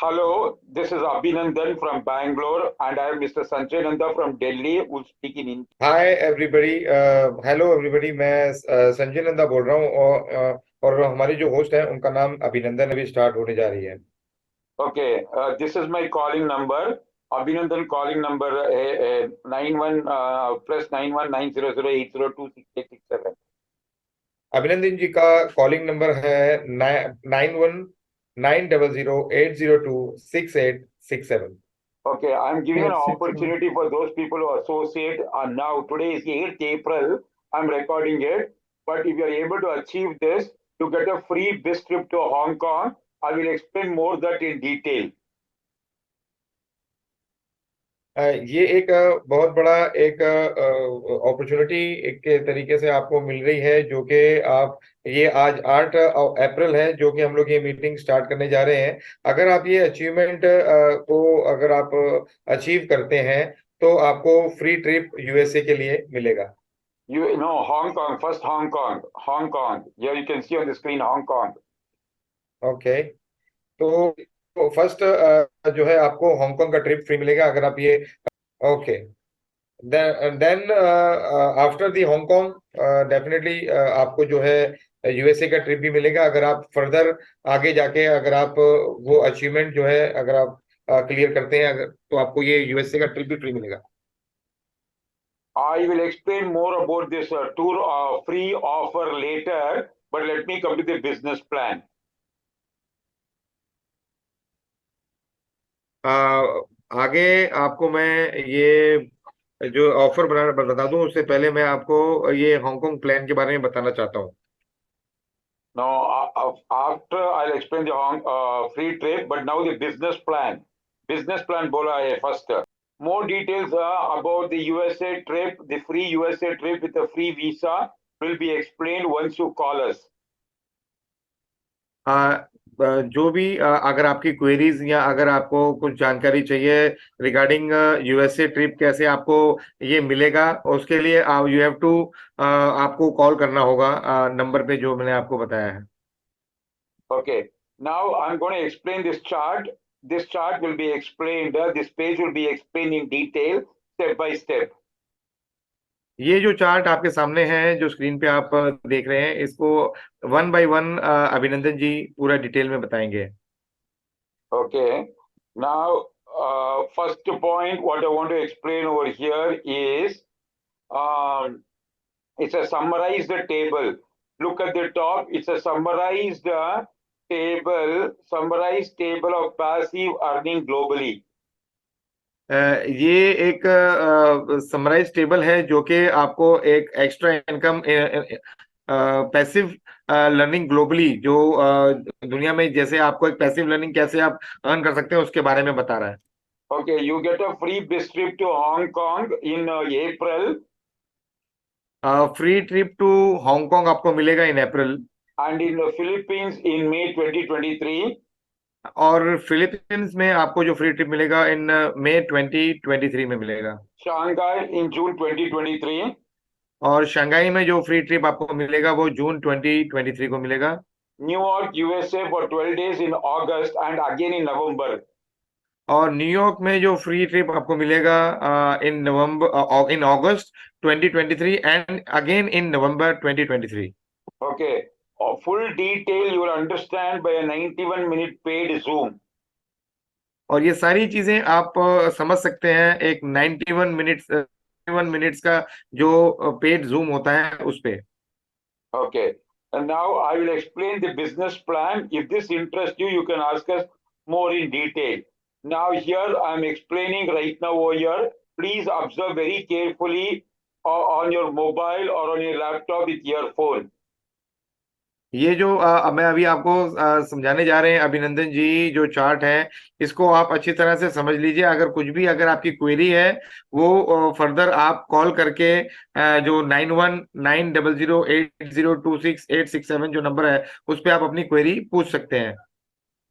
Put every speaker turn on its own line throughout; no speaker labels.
Hello, this is Abhinandan from Bangalore, and I am Mr. Sanjay Nanda from Delhi, who will speak in Hindi.
Hi everybody. Hello everybody. मैं संजय नंदा बोल रहा हूँ और हमारे जो host हैं उनका नाम अभिनंदन अभी स्टार्ट होने जा रही है।
Okay, this is my calling number. Abhinandan calling number 91 plus 919008026867.
अभिनंदन जी का कॉलिंग नंबर है 919008026867।
Okay, I am giving an opportunity for those people who associate. Now, today is 8th April. I am recording it. But if you are able to achieve this, you get a free bis trip to Hong Kong. I will explain more that in detail.
ये एक बहुत बड़ा एक opportunity एक के तरीके से आपको मिल रही है, जो कि आप ये आज 8 अप्रैल है जो कि हम लोग ये मीटिंग स्टार्ट करने जा रहे हैं। अगर आप ये अचीवमेंट को अगर आप अचीव करते हैं तो आपको फ्री ट्रिप यूएसए के लिए मिलेगा।
You know, Hong Kong, first Hong Kong, Hong Kong. Here you can see on the screen Hong Kong.
Okay, तो फर्स्ट जो है आपको हांगकांग का ट्रिप फ्री मिलेगा अगर आप ये। Okay, then after the Hong Kong definitely आपको जो है यूएसए का ट्रिप भी मिलेगा। अगर आप फर्दर आगे जाके अगर आप वो अचीवमेंट जो है अगर आप क्लियर करते हैं अगर तो आपको ये यूएसए का ट्रिप भी फ्री मिलेगा।
I will explain more about this tour free offer later, but let me come to the business plan.
आगे आपको मैं ये जो ऑफर बता दूं उससे पहले मैं आपको ये हांगकांग प्लान के बारे में बताना चाहता हूँ।
Now, after I'll explain the free trip, but now the business plan. Business plan bola hai first. More details about the USA trip, the free USA trip with a free visa will be explained once you call us.
जो भी अगर आपकी queries या अगर आपको कुछ जानकारी चाहिए रिगार्डिंग यूएसए ट्रिप कैसे आपको ये मिलेगा उसके लिए यू हैव टू आपको कॉल करना होगा नंबर पे जो मैंने आपको बताया है।
Okay, now I'm going to explain this chart. This chart will be explained, this page will be explained in detail, step by step.
ये जो चार्ट आपके सामने है जो स्क्रीन पे आप देख रहे हैं इसको वन बाय वन अभिनंदन जी पूरा डिटेल में बताएंगे।
Okay, now first point what I want to explain over here is it's a summarized table. Look at the top, it's a summarized table of passive earning globally.
ये एक summarise table है जो कि आपको एक extra income passive learning globally जो दुनिया में जैसे आपको एक पैसिव लर्निंग कैसे आप अर्न कर सकते हैं उसके बारे में बता रहा है।
Okay, you get a free bis trip to Hong Kong in April.
Free trip to Hong Kong आपको मिलेगा इन अप्रैल।
And in the Philippines in May 2023.
और फिलीपींस में आपको जो फ्री ट्रिप मिलेगा इन मई 2023 में मिलेगा।
Shanghai in June 2023.
और शंघाई में जो फ्री ट्रिप आपको मिलेगा वो जून 2023 को मिलेगा।
New York USA for 12 days in August and again in November.
और न्यूयॉर्क में जो फ्री ट्रिप आपको मिलेगा इन अगस्त 2023 and again in November 2023।
Okay, full detail you will understand by a 91-minute paid Zoom.
और ये सारी चीजें आप समझ सकते हैं एक 91 मिनट्स का जो पेड जूम होता है उस पे।
Okay, and now I will explain the business plan. If this interests you, you can ask us more in detail. Now here I am explaining right now over here. Please observe very carefully on your mobile or on your laptop with your phone.
ये जो मैं अभी आपको समझाने जा रहे हैं अभिनंदन जी जो चार्ट है इसको आप अच्छी तरह से समझ लीजिए। अगर कुछ भी अगर आपकी क्वेरी है वो फर्दर आप कॉल करके जो 919008026867 जो नंबर है उस पे आप अपनी क्वेरी पूछ सकते हैं।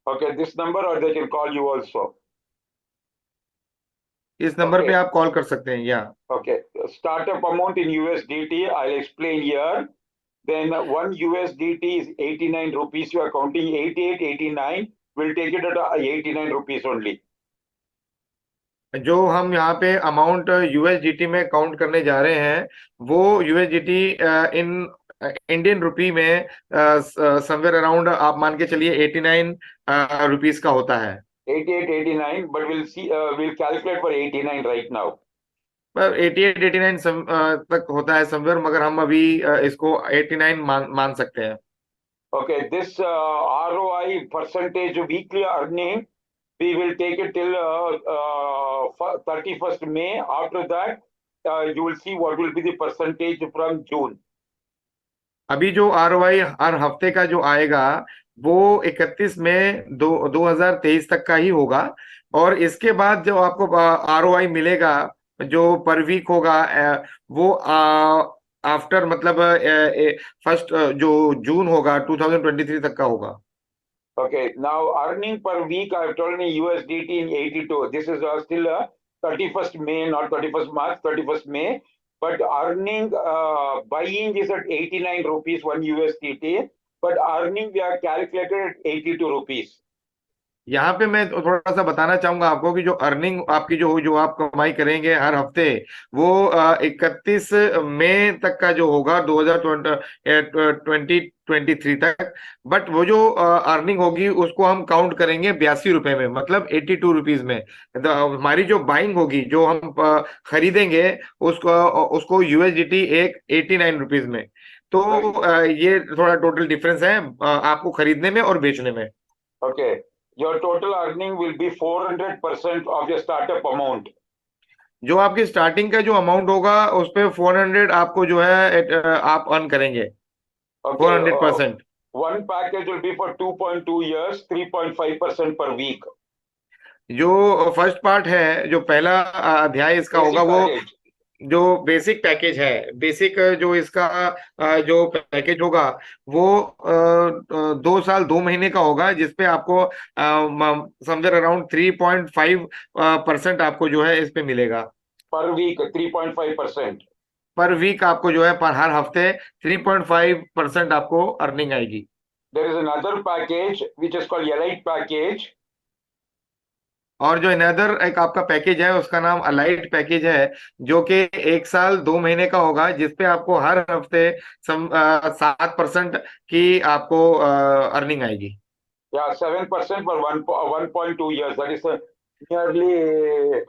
Okay, this number or they can call you also.
इस नंबर
Okay.
पे आप कॉल कर सकते हैं या
Okay, startup amount in USDT I'll explain here. Then one USDT is 89 rupees. You are counting 88, 89. we'll take it at 89 rupees only.
जो हम यहाँ पे अमाउंट यूएसडीटी में काउंट करने जा रहे हैं वो यूएसडीटी इन इंडियन रुपी में समवेयर अराउंड आप मान के चलिए 89 रुपीस का होता है।
88, 89, but we'll see, we'll calculate for 89 right now.
पर 88 89 तक होता है समवेयर, मगर हम अभी इसको 89 मान सकते हैं।
Okay, this ROI percentage weekly earning, we will take it till 31st May. After that, you will see what will be the percentage from June.
अभी जो आरओआई हर हफ्ते का जो आएगा वो 31 मई 2023 तक का ही होगा, और इसके बाद जो आपको आरओआई मिलेगा जो पर वीक होगा वो आफ्टर मतलब फर्स्ट जो जून होगा 2023 तक का होगा।
Okay, now earning per week, I have told you USDT in 82. This is still 31st May, not 31st March, 31st May. But earning, buying is at 89 rupees, 1 USDT. But earning, we are calculated at 82 rupees.
यहाँ पे मैं थोड़ा सा बताना चाहूंगा आपको कि जो अर्निंग आपकी जो आप कमाई करेंगे हर हफ्ते वो 31 मई तक का जो होगा 2023 तक, बट वो जो अर्निंग होगी उसको हम काउंट करेंगे 82 रुपए में, मतलब 82 रुपीज में। हमारी जो बाइंग होगी जो हम खरीदेंगे उसको यूएसडीटी एक 89 रुपीज में। तो ये थोड़ा टोटल डिफरेंस है आपको खरीदने में और बेचने में।
Okay. Your total earning will be 400% of your startup amount.
जो आपकी स्टार्टिंग का जो अमाउंट होगा उस पे 400 आपको जो है आप अर्न करेंगे।
Okay,
400%।
one package will be for 2.2 years, 3.5% per week.
जो फर्स्ट पार्ट है जो पहला अध्याय इसका
Basic
होगा वो
package.
जो बेसिक पैकेज है, बेसिक जो इसका जो पैकेज होगा वो 2 साल 2 महीने का होगा, जिसपे आपको समवेयर अराउंड 3.5% आपको जो है इस पे मिलेगा।
Per week, 3.5%.
पर वीक आपको जो है पर हर हफ्ते 3.5% आपको अर्निंग आएगी।
There is another package which is called Elite package.
और जो अनदर एक आपका पैकेज है उसका नाम अलाइट पैकेज है, जो कि 1 साल 2 महीने का होगा, जिसपे आपको हर हफ्ते 7% की आपको अर्निंग आएगी।
Yeah, 7% for 1.2 years. That is nearly,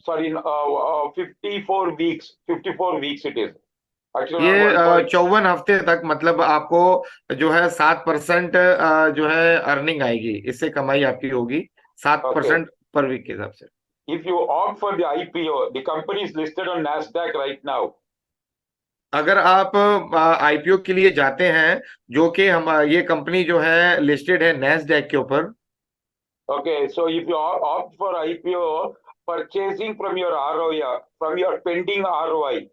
sorry, 54 weeks. 54 weeks it is. Actually,
ये
not 1.
54 हफ्ते तक मतलब आपको जो है 7% जो है अर्निंग आएगी, इससे कमाई आपकी होगी 7% पर वीक के हिसाब से।
If you opt for the IPO, the company is listed on NASDAQ right now.
अगर आप आईपीओ के लिए जाते हैं, जो कि हम ये कंपनी जो है लिस्टेड है नैस्डैक के ऊपर।
Okay, so if you opt for IPO, purchasing from your ROI, from your pending ROI,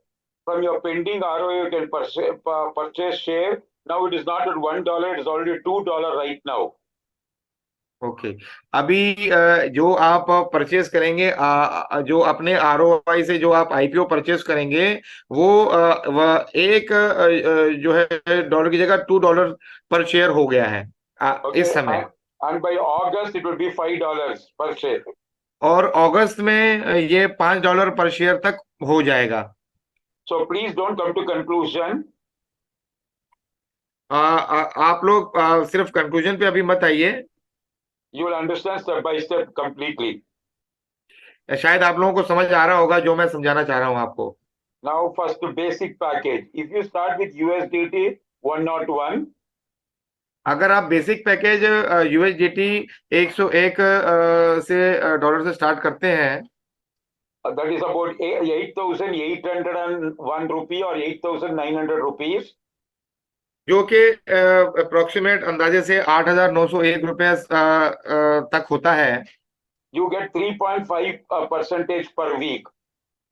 from your pending ROI, you can purchase share. Now it is not at $1, it is already $2 right now.
Okay, अभी जो आप purchase करेंगे जो अपने ROI से जो आप IPO purchase करेंगे वो एक जो है डॉलर की जगह $2 पर शेयर हो गया है
Okay,
इस समय।
and by August it will be $5 per share.
और अगस्त में ये $5 पर शेयर तक हो जाएगा।
So please don't come to conclusion.
आप लोग सिर्फ कंक्लूजन पे अभी मत आइए।
You will understand step by step completely.
शायद आप लोगों को समझ आ रहा होगा जो मैं समझाना चाह रहा हूं आपको।
Now first the basic package. If you start with USDT 101.
अगर आप बेसिक पैकेज यूएसडीटी 101 से डॉलर से स्टार्ट करते हैं,
that is about 8,801 rupee or 8,900 rupees.
जो कि अप्रोक्सीमेट अंदाजे से 8,901 रुपए तक होता है।
You get 3.5% per week.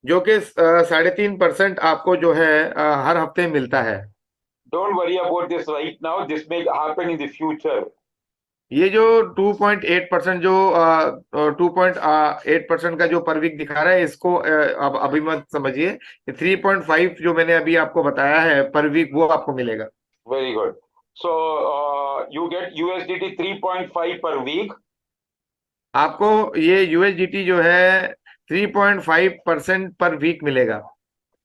जो कि 3.5% आपको जो है हर हफ्ते मिलता है।
Don't worry about this right now. This may happen in the future.
ये जो 2.8% जो 2.8% का जो पर वीक दिखा रहा है इसको अब अभी मत समझिए। 3.5 जो मैंने अभी आपको बताया है पर वीक वो आपको मिलेगा।
Very good. So you get USDT 3.5 per week.
आपको ये यूएसडीटी जो है 3.5% पर वीक मिलेगा,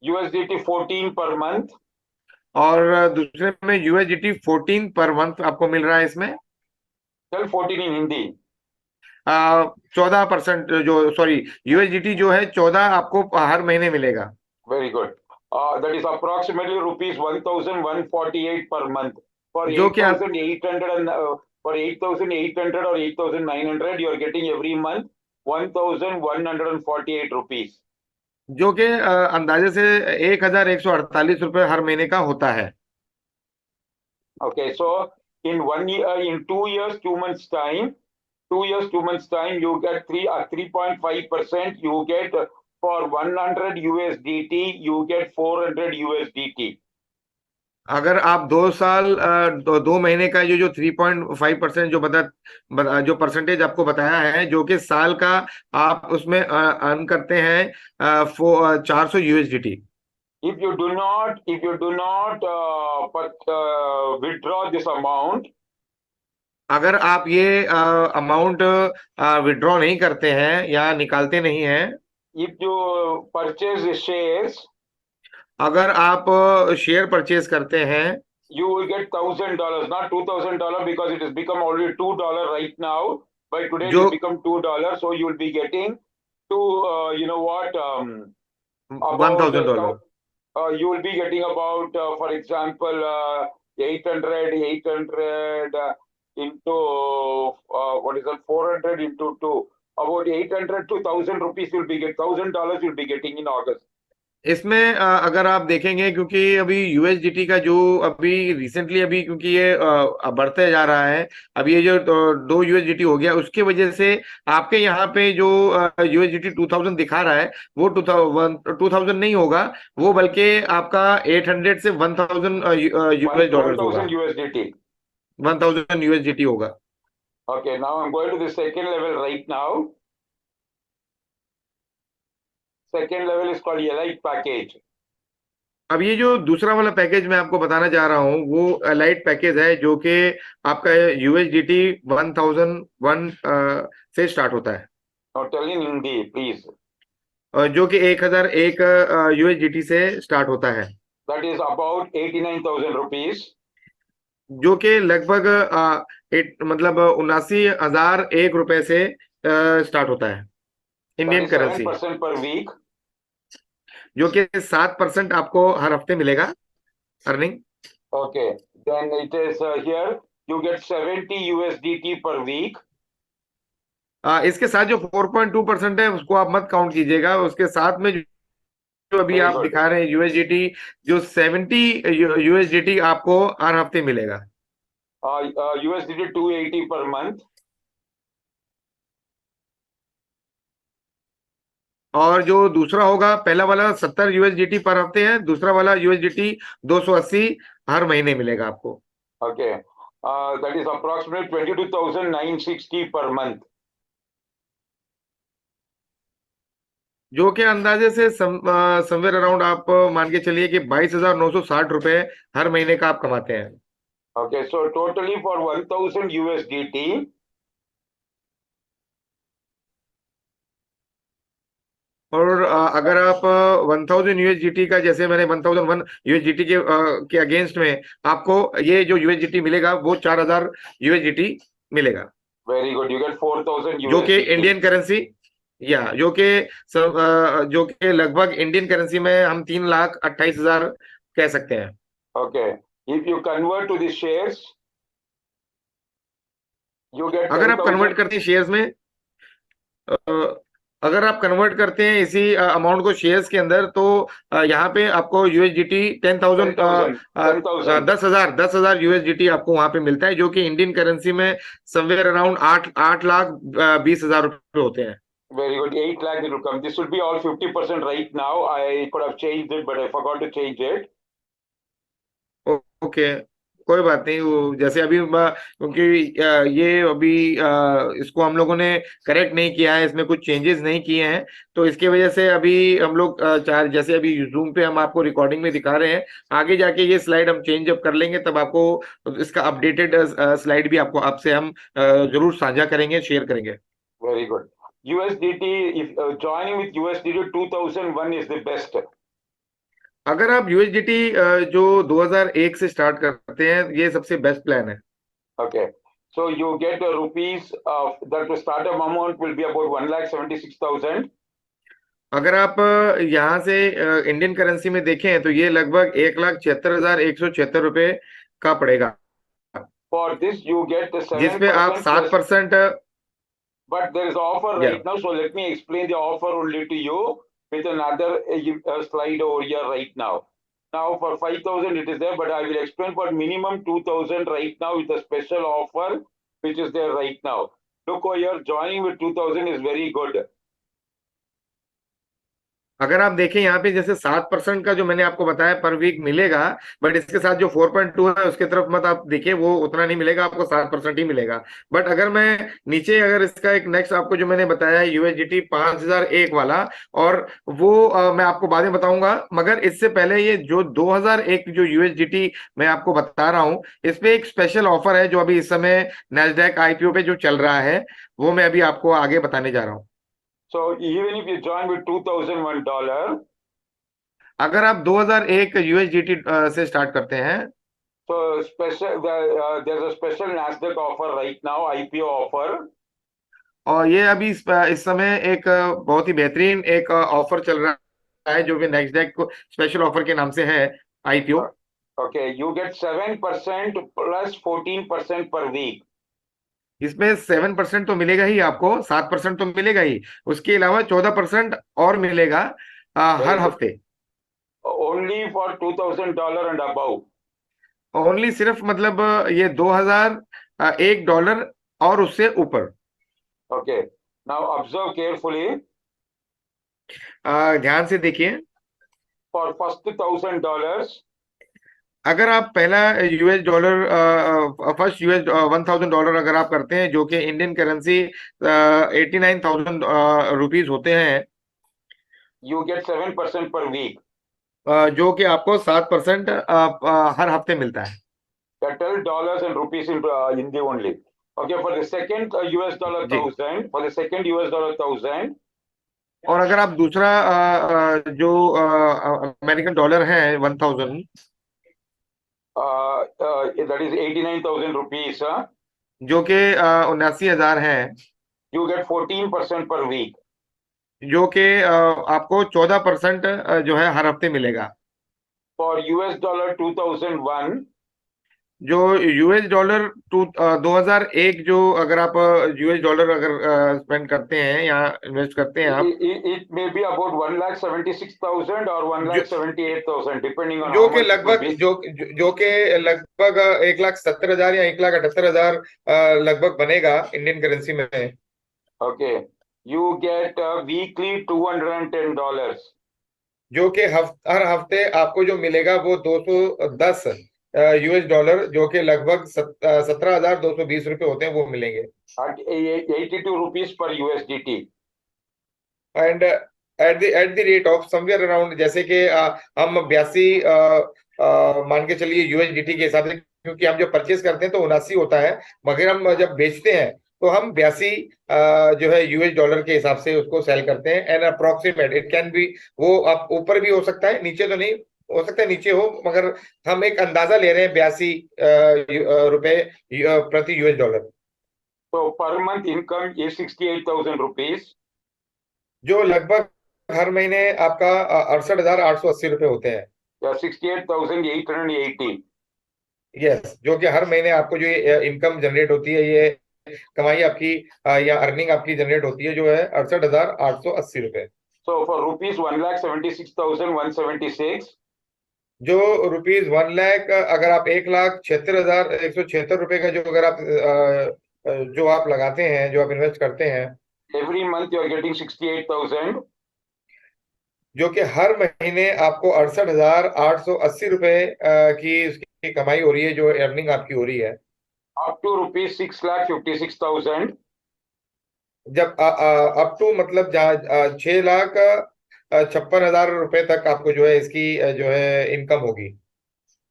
USDT 14 per month.
और दूसरे में यूएसडीटी 14 पर मंथ आपको मिल रहा है इसमें।
Tell 14 in Hindi.
14% जो, सॉरी, यूएसडीटी जो है 14 आपको हर महीने मिलेगा।
Very good. That is approximately rupees 1,148 per month. For
जो कि आप
8,800 and for 8,800 or 8,900, you are getting every month 1,148 rupees.
जो कि अंदाजे से 1,148 रुपये हर महीने का होता है।
Okay, so in 1 year, in 2 years, 2 months time, 2 years, 2 months time, you get 3.5%. You get for 100 USDT, you get 400 USDT.
अगर आप 2 साल 2 महीने का जो 3.5% जो परसेंटेज आपको बताया है, जो कि साल का आप उसमें अर्न करते हैं 400 USDT.
If you do not withdraw this amount,
अगर आप ये अमाउंट विड्रॉ नहीं करते हैं या निकालते नहीं हैं,
if you purchase the shares,
अगर आप शेयर परचेज करते हैं,
you will get $1,000, not $2,000, because it has become already $2 right now. By today, it
जो
has become $2, so you will be getting to you know what about
$1,000
you will be getting about for example 800 into what is that 400 into 2, about 800 to 1,000 rupees you'll be get $1,000 you'll be getting in August.
इसमें अगर आप देखेंगे, क्योंकि अभी USDT का जो अभी recently अभी क्योंकि ये बढ़ते जा रहा है, अब ये जो 2 यूएसडीटी हो गया, उसके वजह से आपके यहाँ पे जो यूएसडीटी 2000 दिखा रहा है वो 2000 नहीं होगा, वो बल्कि आपका 800 से 1000 यूएस डॉलर होगा,
1,000 USDT.
1000 यूएसडीटी होगा।
Okay, now I'm going to the second level right now. Second level is called Elite package.
अब ये जो दूसरा वाला पैकेज मैं आपको बताना चाह रहा हूँ वो एलाइट पैकेज है, जो कि आपका यूएसडीटी 1001 से स्टार्ट होता है,
Now tell in Hindi, please.
जो कि 1001 यूएसडीटी से स्टार्ट होता है,
That is about 89,000 rupees.
जो कि लगभग मतलब 79,001 रुपए से स्टार्ट होता है
That
Indian
is
currency,
7% per week.
जो कि 7% आपको हर हफ्ते मिलेगा earning.
Okay, then it is here you get 70 USDT per week.
इसके साथ जो 4.2% है उसको आप मत काउंट कीजिएगा, उसके साथ में जो अभी
Very
आप
good.
दिखा रहे हैं यूएसडीटी, जो 70 यूएसडीटी आपको हर हफ्ते मिलेगा,
USDT 280 per month.
और जो दूसरा होगा, पहला वाला 70 यूएसडीटी पर हफ्ते है, दूसरा वाला यूएसडीटी 280 हर महीने मिलेगा आपको।
Okay, that is approximately 22,960 per month.
जो कि अंदाजे से समवेयर अराउंड आप मान के चलिए कि 22,960 रुपए हर महीने का आप कमाते हैं।
Okay, so totally for 1,000 USDT,
और अगर आप 1000 यूएसडीटी का, जैसे मैंने 1001 यूएसडीटी के अगेंस्ट में आपको ये जो यूएसडीटी मिलेगा वो 4000 यूएसडीटी मिलेगा,
very good. You get 4,000
जो कि
USDT.
इंडियन करेंसी, या जो कि लगभग इंडियन करेंसी में हम 3,28,000 कह सकते हैं।
Okay, if you convert to the shares, you get
अगर आप
10,000.
कन्वर्ट करते हैं शेयर्स में, अगर आप कन्वर्ट करते हैं इसी अमाउंट को शेयर्स के अंदर, तो यहाँ पे आपको यूएसडीटी 10,000
10,000.
10,000 यूएसडीटी आपको वहां पे मिलता है, जो कि इंडियन करेंसी में समवेयर अराउंड 8,20,000 रुपए होते हैं।
Very good. 8 lakh it will come. This will be all 50% right now. I could have changed it, but I forgot to change it.
Okay, कोई बात नहीं, वो जैसे अभी क्योंकि ये अभी इसको हम लोगों ने करेक्ट नहीं किया है, इसमें कुछ चेंजेस नहीं किए हैं, तो इसके वजह से अभी हम लोग चार जैसे अभी जूम पे हम आपको रिकॉर्डिंग में दिखा रहे हैं, आगे जाके ये स्लाइड हम चेंज अप कर लेंगे, तब आपको इसका अपडेटेड स्लाइड भी आपको आपसे हम जरूर साझा करेंगे, शेयर करेंगे।
Very good. USDT, if joining with USDT 2001 is the best.
अगर आप यूएसडीटी जो 2001 से स्टार्ट करते हैं, ये सबसे बेस्ट प्लान है।
Okay. So you get rupees that the startup amount will be about 1,76,000.
अगर आप यहाँ से इंडियन करेंसी में देखें तो ये लगभग 1,76,176 रुपए का पड़ेगा,
For this, you get the
जिसपे आप
7% plus.
7%।
But there is offer
या
right now. So let me explain the offer only to you with another slide over here right now. Now for 5,000 it is there, but I will explain for minimum 2,000 right now with a special offer which is there right now. Look over here, joining with 2,000 is very good.
अगर आप देखें यहाँ पे जैसे 7% का जो मैंने आपको बताया पर वीक मिलेगा, बट इसके साथ जो 4.2 है उसके तरफ मत आप देखिए, वो उतना नहीं मिलेगा आपको, 7% ही मिलेगा। बट अगर मैं नीचे अगर इसका एक नेक्स्ट आपको जो मैंने बताया यूएसडीटी 5001 वाला, और वो मैं आपको बाद में बताऊंगा, मगर इससे पहले ये जो 2001 जो यूएसडीटी मैं आपको बता रहा हूँ, इस पे एक स्पेशल ऑफर है जो अभी इस समय नैस्डैक आईपीओ पे जो चल रहा है, वो मैं अभी आपको आगे बताने जा रहा हूँ।
So even if you join with $2,001,
अगर आप 2001 यूएसडीटी से स्टार्ट करते हैं,
so there's a special Nasdaq offer right now, IPO offer.
और ये अभी इस समय एक बहुत ही बेहतरीन एक ऑफर चल रहा है जो कि नेक्स्टडेक को स्पेशल ऑफर के नाम से है, IPO.
Okay, you get 7% plus 14% per week.
इसमें 7% तो मिलेगा ही आपको, 7% तो मिलेगा ही, उसके अलावा 14% और मिलेगा
Very
हर
good.
हफ्ते।
Only for $2,000 and above.
Only सिर्फ मतलब ये $2,001 और उससे ऊपर।
Okay. Now observe carefully.
ध्यान से देखिए,
For first $1,000,
अगर आप पहला यूएस डॉलर फर्स्ट यूएस $1,000 अगर आप करते हैं, जो कि इंडियन करेंसी 89,000 रुपीज होते हैं,
you get 7% per week.
जो कि आपको 7% हर हफ्ते मिलता है।
$12 and rupees in Hindi only. Okay, for the second US dollar
ji.
1,000, for the second US dollar 1,000,
और अगर आप दूसरा जो अमेरिकन डॉलर है 1,000,
that is 89,000 rupees,
जो कि 79,000 है,
you get 14% per week.
जो कि आपको 14% जो है हर हफ्ते मिलेगा।
For US dollar 2001,
जो यूएस डॉलर 2001 जो अगर आप यूएस डॉलर अगर स्पेंड करते हैं या इन्वेस्ट करते हैं आप,
it may be about 1,76,000 or
जो
1,78,000, depending on
जो
how
कि
much it will
लगभग
be.
जो कि लगभग 1,70,000 या 1,78,000 लगभग बनेगा इंडियन करेंसी में।
Okay, you get weekly $210.
जो कि हर हफ्ते आपको जो मिलेगा वो 210 यूएस डॉलर, जो कि लगभग 17,220 रुपए होते हैं, वो मिलेंगे।
At 82 rupees per USDT.
And at the rate of somewhere around, जैसे कि हम 82 मान के चलिए यूएसडीटी के हिसाब से, क्योंकि हम जब परचेज करते हैं तो 79 होता है, मगर हम जब बेचते हैं तो हम 82 जो है यूएस डॉलर के हिसाब से उसको सेल करते हैं। And approximate it can be, वो आप ऊपर भी हो सकता है, नीचे तो नहीं हो सकता है, नीचे हो, मगर हम एक अंदाजा ले रहे हैं 82 रुपए प्रति US dollar.
So per month income is 68,000 rupees.
जो लगभग हर महीने आपका 68,880 रुपए होते हैं।
68,880.
यस, जो कि हर महीने आपको जो इनकम जनरेट होती है, ये कमाई आपकी या अर्निंग आपकी जनरेट होती है, जो है 68,880 रुपए।
So for rupees 1,76,176.
जो रुपीज 1 लाख, अगर आप 1,76,176 रुपए का जो अगर आप जो आप लगाते हैं, जो आप इन्वेस्ट करते हैं,
Every month you are getting 68,000.
जो कि हर महीने आपको 68,880 रुपए की उसकी कमाई हो रही है, जो अर्निंग आपकी हो रही है,
up to rupees 6,56,000,
जब अप टू मतलब जहाँ 6,56,000 रुपए तक आपको जो है इसकी जो है इनकम होगी,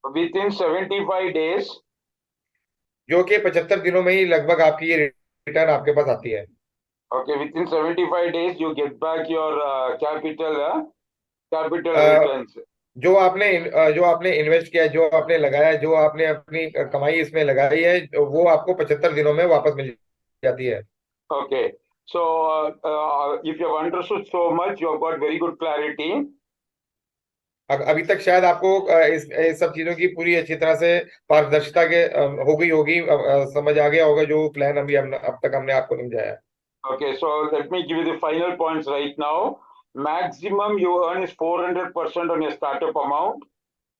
within 75 days,
जो कि 75 दिनों में ही लगभग आपकी ये रिटर्न आपके पास आती है।
okay, within 75 days you get back your capital
a,
returns.
जो आपने इन्वेस्ट किया, जो आपने लगाया, जो आपने अपनी कमाई इसमें लगाई है, वो आपको 75 दिनों में वापस मिल जाती है।
Okay, so if you have understood so much, you have got very good clarity.
अभी तक शायद आपको इस सब चीजों की पूरी अच्छी तरह से पारदर्शिता के हो गई होगी, समझ आ गया होगा जो प्लान अभी अब तक हमने आपको समझाया।
Okay, so let me give you the final points right now. Maximum you earn is 400% on your startup amount.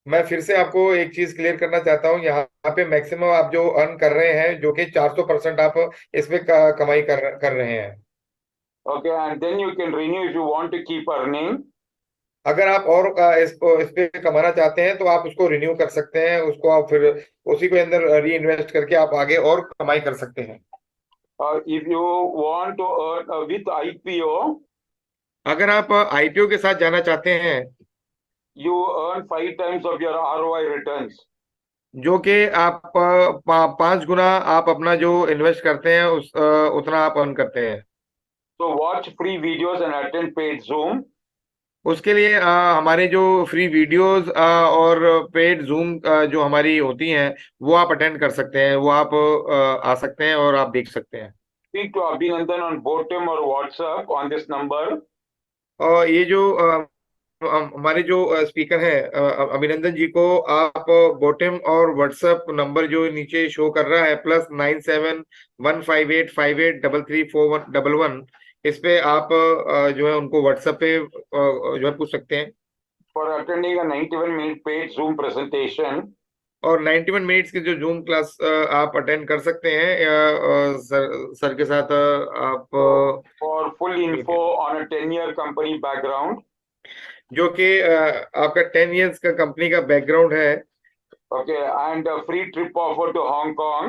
मैं फिर से आपको एक चीज क्लियर करना चाहता हूँ, यहाँ पे मैक्सिमम आप जो अर्न कर रहे हैं, जो कि 400% आप इसमें कमाई कर रहे हैं।
Okay, and then you can renew if you want to keep earning.
अगर आप और इस पे कमाना चाहते हैं तो आप उसको रिन्यू कर सकते हैं, उसको आप फिर उसी के अंदर री इन्वेस्ट करके आप आगे और कमाई कर सकते हैं।
If you want to earn with IPO,
अगर आप आईपीओ के साथ जाना चाहते हैं,
you earn 5 times of your ROI returns.
जो कि आप 5 गुना आप अपना जो इन्वेस्ट करते हैं उतना आप अर्न करते हैं।
So watch free videos and attend paid Zoom.
उसके लिए हमारे जो फ्री वीडियोस और पेड जूम जो हमारी होती हैं, वो आप अटेंड कर सकते हैं, वो आप आ सकते हैं और आप देख सकते हैं।
Speak to Abhinandan on Botem or WhatsApp on this number.
और ये जो हमारे जो स्पीकर हैं, अभिनंदन जी को आप बोटेम और व्हाट्सएप नंबर जो नीचे शो कर रहा है, +971585833411, इस पे आप जो है उनको व्हाट्सएप पे जो है पूछ सकते हैं।
For attending a 91-minute paid Zoom presentation.
और 91 मिनट्स की जो जूम क्लास आप अटेंड कर सकते हैं सर के साथ आप
For full info on a 10-year company background.
जो कि आपका 10 इयर्स का कंपनी का बैकग्राउंड है।
Okay, and a free trip offer to Hong Kong.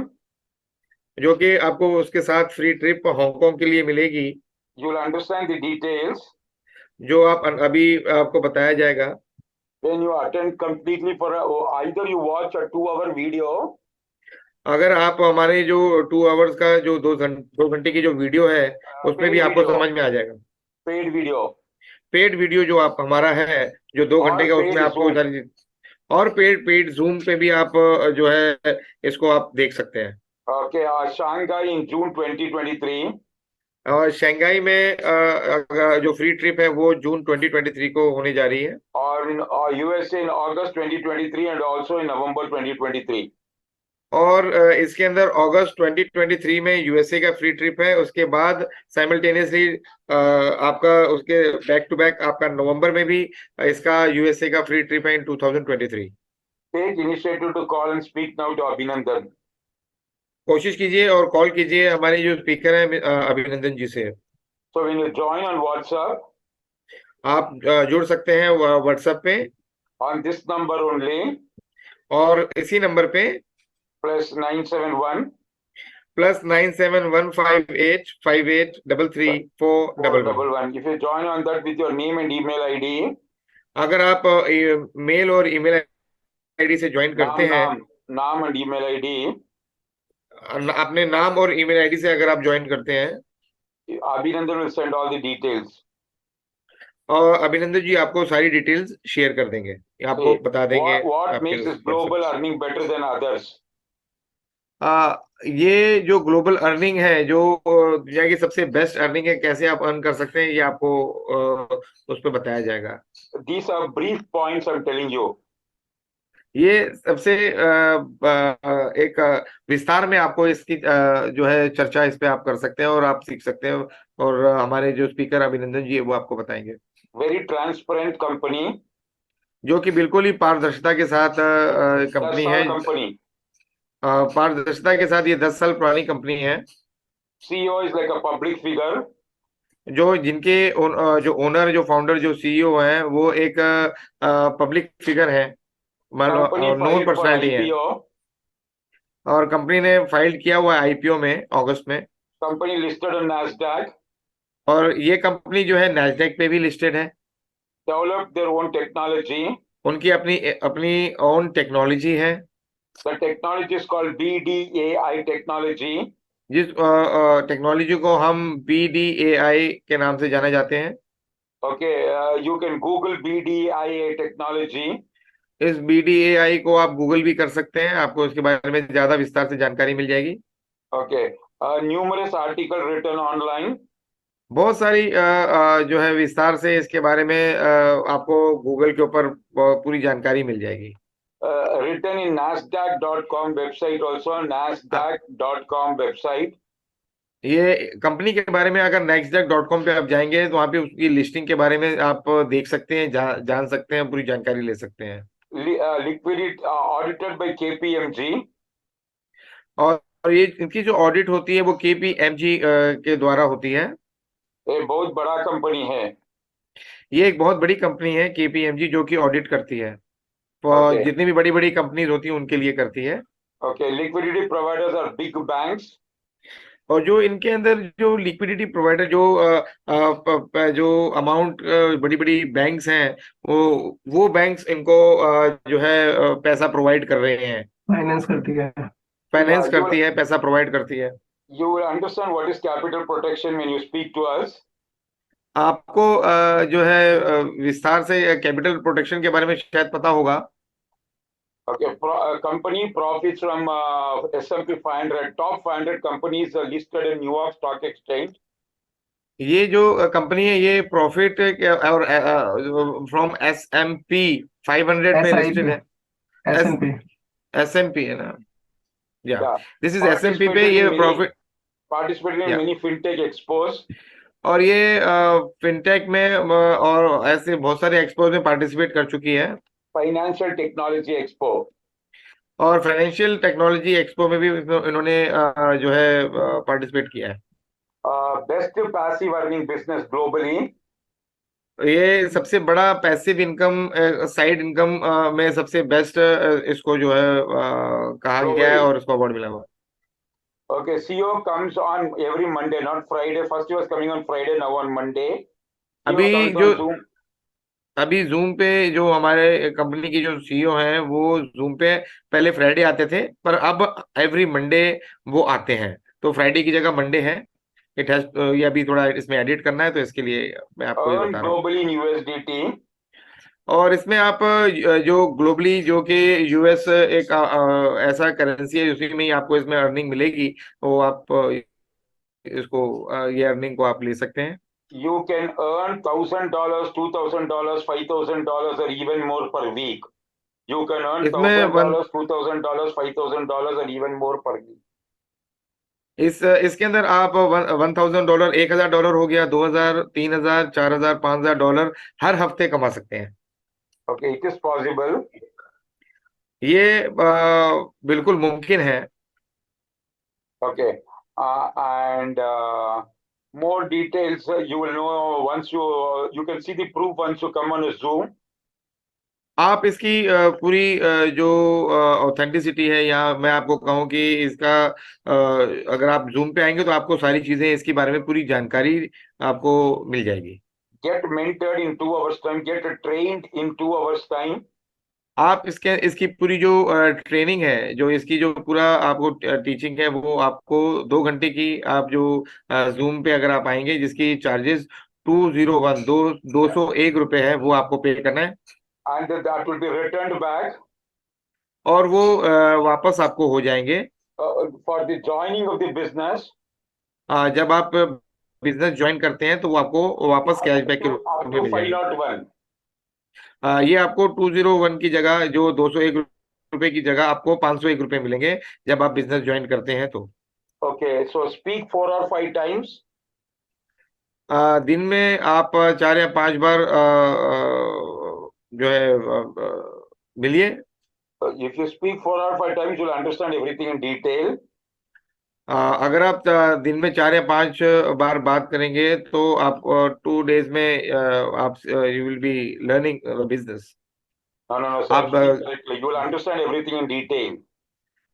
जो कि आपको उसके साथ फ्री ट्रिप हांगकांग के लिए मिलेगी,
You will understand the details
जो आप अभी आपको बताया जाएगा।
when you attend completely for either you watch a 2-hour video.
अगर आप हमारे जो 2 आवर्स का जो 2 घंटे की जो वीडियो है, उसमें भी आपको समझ में आ जाएगा।
पेड वीडियो,
पेड वीडियो जो आप हमारा है जो 2 घंटे का, उसमें आपको सारी, और पेड जूम पे भी आप जो है इसको आप देख सकते हैं।
Okay, Shanghai in June 2023.
और शंघाई में जो फ्री ट्रिप है वो जून 2023 को होने जा रही है।
और in USA in August 2023 and also in November 2023.
और इसके अंदर अगस्त 2023 में यूएसए का फ्री ट्रिप है, उसके बाद साइमल्टेनियसली आपका उसके बैक टू बैक आपका नवंबर में भी इसका यूएसए का फ्री ट्रिप है इन 2023।
Take initiative to call and speak now to Abhinandan.
कोशिश कीजिए और कॉल कीजिए हमारे जो स्पीकर हैं अभिनंदन जी से।
So when you join on WhatsApp,
आप जुड़ सकते हैं व्हाट्सएप पे
on this number only,
और इसी नंबर पे
+971
+9715858333411।
If you join on that with your name and email ID,
अगर आप मेल और ईमेल आईडी से ज्वाइन करते हैं,
नाम and email ID,
अपने नाम और ईमेल आईडी से अगर आप ज्वाइन करते हैं,
Abhinandan will send all the details.
और अभिनंदन जी आपको सारी डिटेल्स शेयर कर देंगे, आपको बता देंगे।
What makes this global earning better than others?
ये जो ग्लोबल अर्निंग है, जो दुनिया की सबसे बेस्ट अर्निंग है, कैसे आप अर्न कर सकते हैं, ये आपको उस पर बताया जाएगा।
These are brief points I'm telling you.
ये सबसे एक विस्तार में आपको इसकी जो है चर्चा इस पे आप कर सकते हैं और आप सीख सकते हैं, और हमारे जो स्पीकर अभिनंदन जी है वो आपको बताएंगे।
Very transparent company.
जो कि बिल्कुल ही पारदर्शिता के साथ कंपनी है।
कंपनी
पारदर्शिता के साथ ये 10 साल पुरानी कंपनी है।
CEO is like a public figure.
जो जिनके जो ओनर, जो फाउंडर, जो सीईओ हैं, वो एक पब्लिक फिगर है,
Company
known
filed for
personality है,
IPO.
और कंपनी ने फाइल किया हुआ है आईपीओ में अगस्त में,
Company listed on Nasdaq.
और ये कंपनी जो है नैस्डैक पे भी लिस्टेड है।
Developed their own technology.
उनकी अपनी अपनी ओन टेक्नोलॉजी है।
The technology is called BDAI technology.
जिस टेक्नोलॉजी को हम बीडीएआई के नाम से जाने जाते हैं।
Okay, you can Google BDAI technology.
इस बीडीएआई को आप गूगल भी कर सकते हैं, आपको इसके बारे में ज्यादा विस्तार से जानकारी मिल जाएगी।
Okay, numerous article written online.
बहुत सारी जो है विस्तार से इसके बारे में आपको गूगल के ऊपर पूरी जानकारी मिल जाएगी।
Written in Nasdaq.com website also, Nasdaq.com website.
ये कंपनी के बारे में अगर nextdeck.com पे आप जाएंगे तो वहाँ पे उसकी लिस्टिंग के बारे में आप देख सकते हैं, जान सकते हैं, पूरी जानकारी ले सकते हैं।
Liquidity audited by KPMG.
और ये इनकी जो ऑडिट होती है वो केपीएमजी के द्वारा होती है।
ये बहुत बड़ा कंपनी है।
ये एक बहुत बड़ी कंपनी है केपीएमजी, जो कि ऑडिट करती है,
Okay.
जितनी भी बड़ी बड़ी कंपनीज होती हैं उनके लिए करती है।
Okay, liquidity providers are big banks.
और जो इनके अंदर जो लिक्विडिटी प्रोवाइडर जो अमाउंट बड़ी बड़ी बैंक्स हैं, वो बैंक्स इनको जो है पैसा प्रोवाइड कर रहे हैं,
फाइनेंस करती है।
फाइनेंस
Yeah,
करती है, पैसा प्रोवाइड करती है।
you will understand what is capital protection when you speak to us.
आपको जो है विस्तार से कैपिटल प्रोटेक्शन के बारे में शायद पता होगा।
Okay, company profits from S&P 500, top 500 companies are listed in New York Stock Exchange.
ये जो कंपनी है ये प्रॉफिट और फ्रॉम एसएमपी 500 में लिस्टेड है।
एसएनपी
एसएमपी है ना, या
Yeah.
दिस इज एसएमपी पे
Participated
ये
in many,
profit.
participated in
Yeah.
many fintech expos.
और ये फिनटेक में और ऐसे बहुत सारे एक्सपो में पार्टिसिपेट कर चुकी है,
Financial Technology Expo.
और फाइनेंशियल टेक्नोलॉजी एक्सपो में भी इन्होंने जो है पार्टिसिपेट किया है।
Best passive earning business globally.
ये सबसे बड़ा पैसिव इनकम साइड इनकम में सबसे बेस्ट इसको जो है कहा गया है, और इसको अवार्ड मिला हुआ।
Okay, CEO comes on every Monday, not Friday. First he was coming on Friday, now on Monday. CEO
अभी
comes
जो
on Zoom.
अभी जूम पे जो हमारे कंपनी की जो सीईओ हैं वो जूम पे पहले फ्राइडे आते थे, पर अब एवरी मंडे वो आते हैं, तो फ्राइडे की जगह मंडे है। इट हैज ये अभी थोड़ा इसमें एडिट करना है, तो इसके लिए मैं आपको ये
Earn
बता रहा हूँ।
globally in USDT.
और इसमें आप जो ग्लोबली जो कि यूएस एक ऐसा करेंसी है उसी में ही आपको इसमें अर्निंग मिलेगी, तो आप इसको ये अर्निंग को आप ले सकते हैं।
You can earn $1,000, $2,000, $5,000, or even more per week. You can earn
इसमें
$1,000, $2,000, $5,000, or even more per week.
इसके अंदर आप $1,000, $1,000 हो गया, 2,000, 3,000, 4,000, $5,000 हर हफ्ते कमा सकते हैं।
Okay, it is possible.
ये बिल्कुल मुमकिन है।
Okay, and more details you will know once you can see the proof once you come on a Zoom.
आप इसकी पूरी जो ऑथेंटिसिटी है, या मैं आपको कहूँ कि इसका अगर आप जूम पे आएंगे तो आपको सारी चीजें इसके बारे में पूरी जानकारी आपको मिल जाएगी।
Get mentored in 2 hours time. Get trained in 2 hours time.
आप इसकी पूरी जो ट्रेनिंग है, जो इसकी जो पूरा आपको टीचिंग है, वो आपको 2 घंटे की आप जो जूम पे अगर आप आएंगे, जिसकी चार्जेस 201 रुपए है, वो आपको पे करना है,
And that will be returned back.
और वो वापस आपको हो जाएंगे
For the joining of the business.
जब आप बिजनेस ज्वाइन करते हैं तो वो आपको वापस कैशबैक के रूप
Up
में
to
मिल जाएंगे।
501.
ये आपको 201 की जगह, जो 201 रुपए की जगह आपको 501 रुपए मिलेंगे जब आप बिजनेस ज्वाइन करते हैं तो।
Okay, so speak 4 or 5 times.
दिन में आप 4 या 5 बार जो है मिलिए।
If you speak 4 or 5 times, you'll understand everything in detail.
अगर आप दिन में 4 या 5 बार बात करेंगे तो आप 2 days में आप you will be learning business.
No, sir.
आप
Speak correctly. You will understand everything in detail.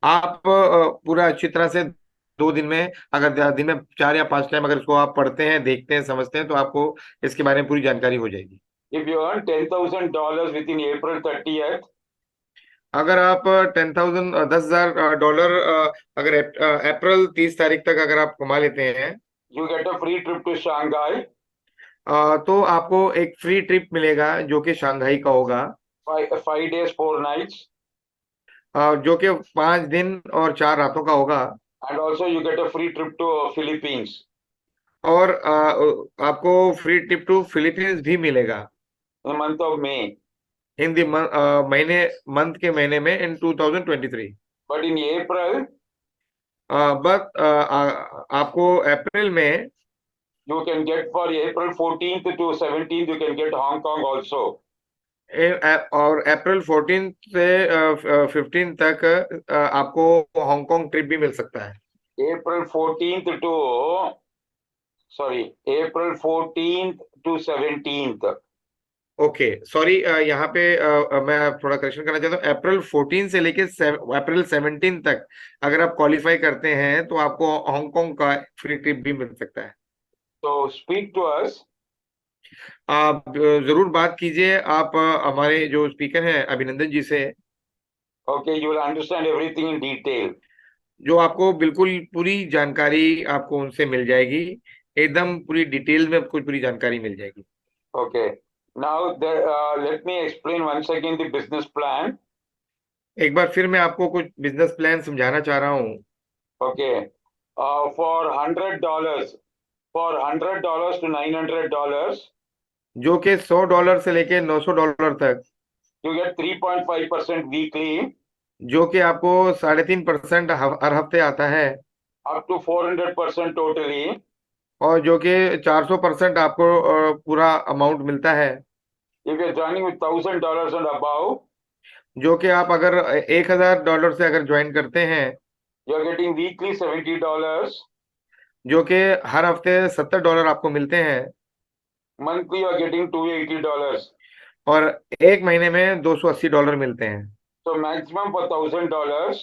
आप पूरा अच्छी तरह से 2 दिन में, अगर दिन में 4 या 5 टाइम अगर इसको आप पढ़ते हैं, देखते हैं, समझते हैं, तो आपको इसके बारे में पूरी जानकारी हो जाएगी।
If you earn $10,000 within April 30th,
अगर आप 10,000 $10,000 अगर अप्रैल 30 तारीख तक अगर आप कमा लेते हैं,
you get a free trip to Shanghai,
तो आपको एक फ्री ट्रिप मिलेगा जो कि शंघाई का होगा,
5 days, 4 nights,
जो कि 5 दिन और 4 रातों का होगा।
and also you get a free trip to Philippines
और आपको फ्री ट्रिप टू फिलीपींस भी मिलेगा
in the month of May.
In the month के महीने में इन 2023।
But in April,
बट आपको अप्रैल में
you can get for April 14th to 17th, you can get Hong Kong also.
और अप्रैल 14 से 15 तक आपको हांगकांग ट्रिप भी मिल सकता है।
April 14th to, April 14th to 17th.
Okay, sorry, यहाँ पे मैं थोड़ा करेक्शन करना चाहता हूँ। अप्रैल 14 से लेके अप्रैल 17 तक अगर आप क्वालिफाई करते हैं तो आपको हांगकांग का फ्री ट्रिप भी मिल सकता है।
So speak to us.
आप जरूर बात कीजिए आप हमारे जो स्पीकर हैं अभिनंदन जी से,
Okay, you will understand everything in detail.
जो आपको बिल्कुल पूरी जानकारी आपको उनसे मिल जाएगी, एकदम पूरी डिटेल में आपको पूरी जानकारी मिल जाएगी।
Okay. Now let me explain once again the business plan.
एक बार फिर मैं आपको कुछ बिजनेस प्लान समझाना चाह रहा हूँ।
Okay. For $100, to $900,
जो कि $100 से लेके $900 तक,
you get 3.5% weekly,
जो कि आपको 3.5% हर हफ्ते आता है,
up to 400% totally.
और जो कि 400% आपको पूरा अमाउंट मिलता है।
If you're joining with $1,000 and above,
जो कि आप अगर $1,000 से अगर ज्वाइन करते हैं,
you're getting weekly $70.
जो कि हर हफ्ते $70 आपको मिलते हैं,
Monthly you're getting $280.
और एक महीने में $280 मिलते हैं।
So maximum for $1,000,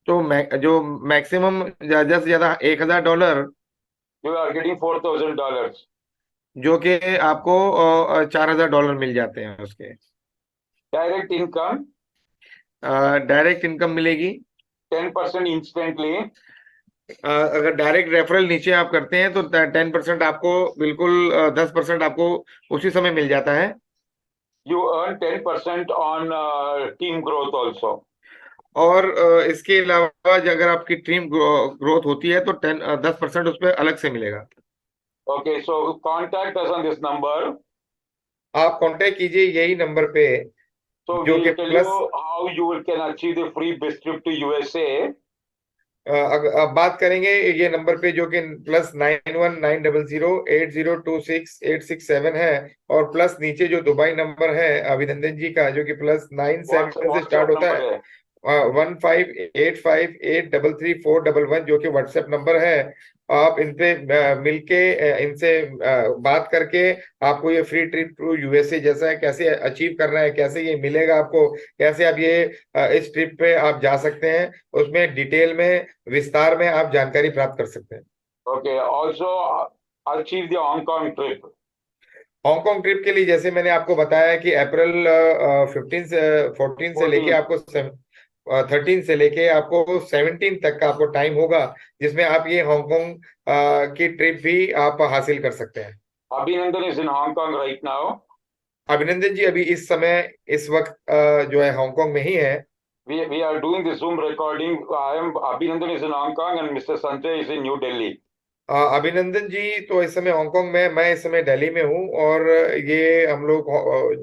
तो जो मैक्सिमम ज्यादा से ज्यादा $1,000,
you are getting $4,000.
जो कि आपको $4,000 मिल जाते हैं उसके।
Direct income,
डायरेक्ट इनकम मिलेगी
10% instantly.
अगर डायरेक्ट रेफरल नीचे आप करते हैं तो 10% आपको बिल्कुल 10% आपको उसी समय मिल जाता है।
You earn 10% on team growth also.
और इसके अलावा अगर आपकी टीम ग्रोथ होती है तो 10% उस पर अलग से मिलेगा।
Okay, so contact us on this number.
आप कांटेक्ट कीजिए यही नंबर पे,
So
जो
we'll
कि
tell
plus,
you how you can achieve the free bus trip to USA.
अब बात करेंगे ये नंबर पे जो कि +919008026867 है, और प्लस नीचे जो दुबई नंबर है अभिनंदन जी का जो कि +97 से स्टार्ट होता
number
है,
है
1585833411 जो कि व्हाट्सएप नंबर है। आप इनपे मिलके इनसे बात करके आपको ये फ्री ट्रिप टू यूएसए जैसा है कैसे अचीव करना है, कैसे ये मिलेगा आपको, कैसे आप ये इस ट्रिप पे आप जा सकते हैं, उसमें डिटेल में विस्तार में आप जानकारी प्राप्त कर सकते हैं।
Okay, also achieve the Hong Kong trip.
Hong Kong trip के लिए जैसे मैंने आपको बताया कि अप्रैल 14 से लेके आपको 13 से लेके आपको 17 तक का आपको टाइम होगा, जिसमें आप ये हांगकांग की ट्रिप भी आप हासिल कर सकते हैं।
Abhinandan is in Hong Kong right now.
अभिनंदन जी अभी इस समय इस वक्त जो है हांगकांग में ही है।
We are doing the Zoom recording. Abhinandan is in Hong Kong and Mr. Sanjay is in New Delhi.
अभिनंदन जी तो इस समय हांगकांग में, मैं इस समय दिल्ली में हूँ, और ये हम लोग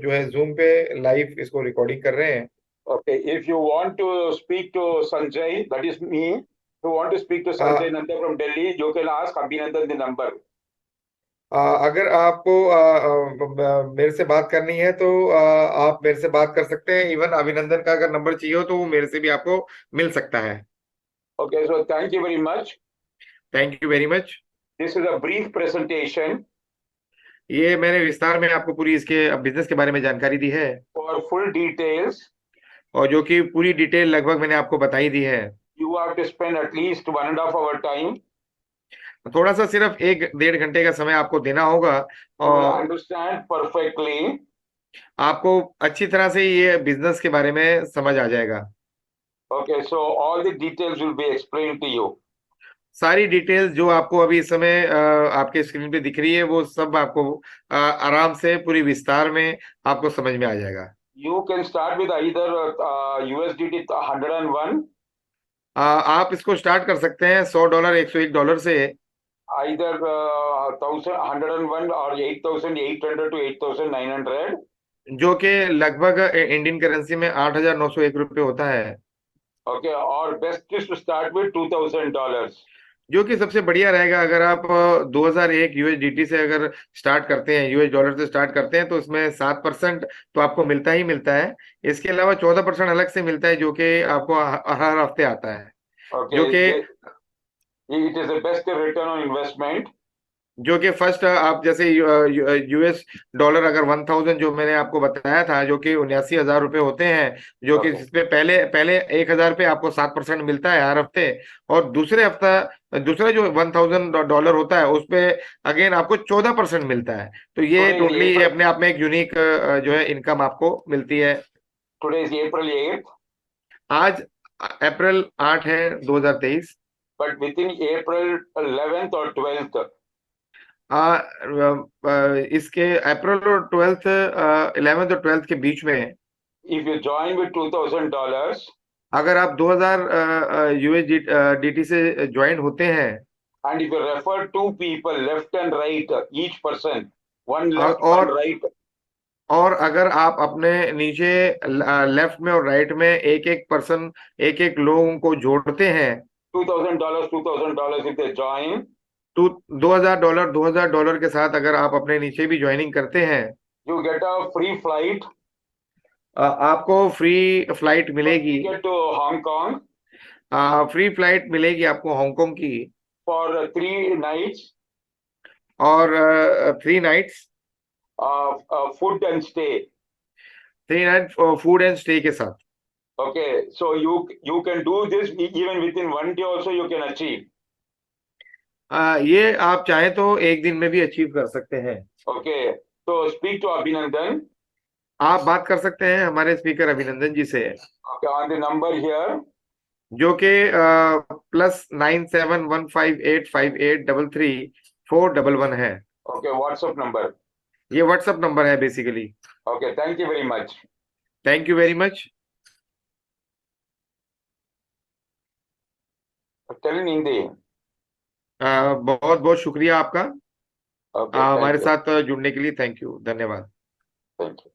जो है जूम पे लाइव इसको रिकॉर्डिंग कर रहे हैं।
Okay, if you want to speak to Sanjay, that is me. If you want to speak to Sanjay Nanda from Delhi, you can ask Abhinandan the number.
अगर आपको मेरे से बात करनी है तो आप मेरे से बात कर सकते हैं। इवन अभिनंदन का अगर नंबर चाहिए हो तो वो मेरे से भी आपको मिल सकता है।
Okay, so thank you very much.
Thank you very much.
This is a brief presentation
ये मैंने विस्तार में आपको पूरी इसके बिजनेस के बारे में जानकारी दी है।
for For full details,
और जो कि पूरी डिटेल लगभग मैंने आपको बताई दी है।
you have to spend at least 1.5 hour time.
थोड़ा सा सिर्फ 1-1.5 घंटे का समय आपको देना होगा
You will
और
understand perfectly.
आपको अच्छी तरह से ये बिजनेस के बारे में समझ आ जाएगा।
Okay, so all the details will be explained to you.
सारी डिटेल्स जो आपको अभी इस समय आपके स्क्रीन पे दिख रही है वो सब आपको आराम से पूरी विस्तार में आपको समझ में आ जाएगा।
You can start with either USDT 101,
आप इसको स्टार्ट कर सकते हैं $100 $101 से,
either 1,101 or 8,800 to 8,900.
जो कि लगभग इंडियन करेंसी में $8,901 होता है।
Okay, or best is to start with $2,000.
जो कि सबसे बढ़िया रहेगा अगर आप 2001 यूएसडीटी से अगर स्टार्ट करते हैं, यूएस डॉलर से स्टार्ट करते हैं तो इसमें 7% तो आपको मिलता ही मिलता है। इसके अलावा 14% अलग से मिलता है जो कि आपको हर हफ्ते आता है, जो
Okay,
कि
it is the best return on investment.
जो कि फर्स्ट आप जैसे यूएस डॉलर अगर 1000 जो मैंने आपको बताया था जो कि 79,000 रुपए होते हैं, जो कि
Okay.
इसमें पहले पहले 1000 पे आपको 7% मिलता है हर हफ्ते, और दूसरे हफ्ता दूसरा जो $1000 होता है उस पे अगेन आपको 14% मिलता है। तो ये
Today is
टोटली
April.
अपने आप में एक यूनिक जो है इनकम आपको मिलती है।
Today is April 8th,
आज अप्रैल 8 है 2023।
but within April 11th or 12th,
इसके अप्रैल और 11th और 12th के बीच में
if you join with $2,000
अगर आप 2000 यूएसडीटी से ज्वाइन होते हैं
and if you refer two people left and right, each person, one left, one
और
right,
अगर आप अपने नीचे लेफ्ट में और राइट में एक एक पर्सन एक एक लोगों को जोड़ते हैं
$2,000 if they join,
तो $2000 के साथ अगर आप अपने नीचे भी ज्वाइनिंग करते हैं
you get a free flight,
आपको फ्री फ्लाइट मिलेगी,
ticket to Hong Kong
free flight मिलेगी आपको हांगकांग की
for 3 nights,
और 3 nights
food and stay.
3 night food and stay के साथ।
Okay, so you can do this even within 1 day also you can achieve.
ये आप चाहें तो एक दिन में भी अचीव कर सकते हैं।
Okay, so speak to Abhinandan.
आप बात कर सकते हैं हमारे स्पीकर अभिनंदन जी से,
Okay, on the number here,
जो कि +971585833411 है।
okay, WhatsApp number.
ये व्हाट्सएप नंबर है basically.
Okay, thank you very much.
Thank you very much.
Tell in Hindi.
बहुत बहुत शुक्रिया आपका
Okay, thank
हमारे
you.
साथ जुड़ने के लिए। थैंक यू, धन्यवाद।
Thank you.